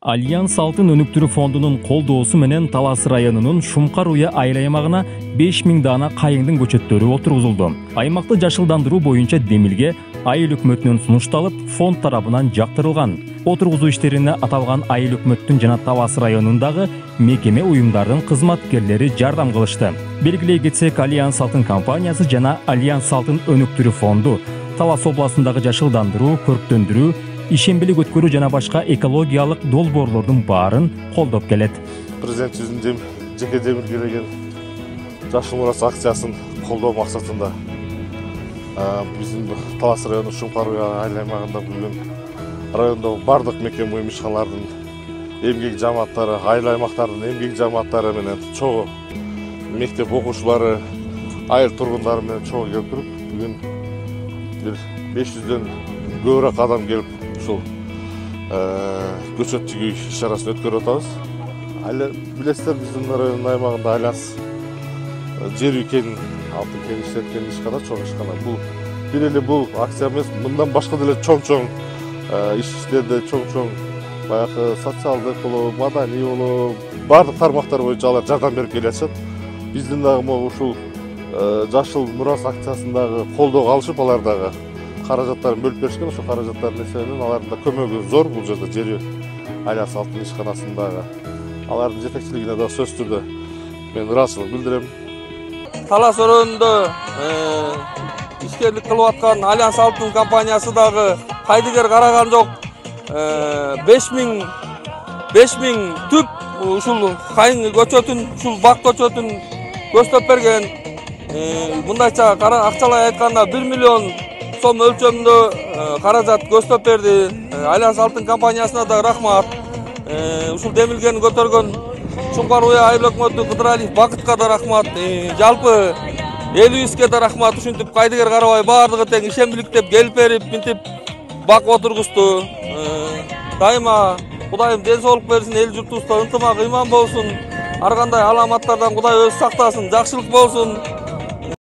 Альянс Алтын өнүктүрүү фондунун колдоосу менен Талас районунун Шумкар уя айыл аймагына 5000 дана кайыңдын көчөттөрү отургузулду. Аймакты жашылдандыруу боюнча демилге айыл өкмөтүнөн сунушталып, фонд тарабынан жактырылган. Отургузуу иштерине аталган айыл өкмөттүн жана Талас районундагы мекеме уюмдардын кызматкерлери жардам кылышты. Белгилей кетсек, Альянс Алтын компаниясы жана Альянс Алтын өнүктүрүү фонду Талас областындагы жашылдандыруу, көрктөндүрүү, ишембилик өткөрүү жана башка экологиялык долбоорлордун баарын колдоп келет. Президентибиздин жеке демилгелеген Жашыл Мурас акциясын колдоо максатында биздин Талас району Шумкар айыл аймагында бүгүн райондогу бардык мекеме уюм ишканалардын эмгек жамааттары, айыл аймактардын эмгек жамааттары менен чогуу мектеп окуучулары, айыл тургундары менен чогуу келип туруп, бүгүн бир 500дөн көбүрөөк адам келип ушул көчөт тигүү иш-чарасын өткөрүп атабыз. Билесиздер, биздин райондун аймагында Альянс жер кен, алтын кен иштеткен ишкана, чоң ишкана. Бул бир эле бул акция эмес, мындан башка деле чоң-чоң иштерде, чоң-чоң баягы социалдык болобу, маданий болобу, бардык тармактар боюнча алар жардам берип келишет. Биздин дагы ушул Жашыл Мурас акциясындагы колдоого алышып, алар дагы каражаттарын бөлүп беришкен. Ошо каражаттардын эсебинен алардын да көмөгү зор. Бул жерде жери Альянс Алтын ишканасындагы алардын жетекчилигине да сөзсүз түрдө мен ыраазычылык билдирем. Талас районунда ишкерлик кылып аткан Альянс Алтын компаниясы дагы кайдыгер караган жок. 5000 түп ушул кайың көчөтүн, ушул бак көчөтүн көздөп берген. Мындайча акчалай айтканда 1 миллион сом өлчөмүндө каражат көздөп берди. Альянс Алтын компаниясына да рахмат. Ушул демилгени көтөргөн Шумкар уя айыл өкмөтү Кыдыралиев Бакытка да рахмат. Жалпы элибизге да рахмат. Ушинтип кайдыгер карабай баардыгы тең ишембиликтеп келип берип, мынтип бак отургузду. Дайыма Кудайым ден соолук берсин, эл журтубузда ынтымак ыйман болсун. Ар кандай аламаттардан Кудай өзү сактасын, жакшылык болсун.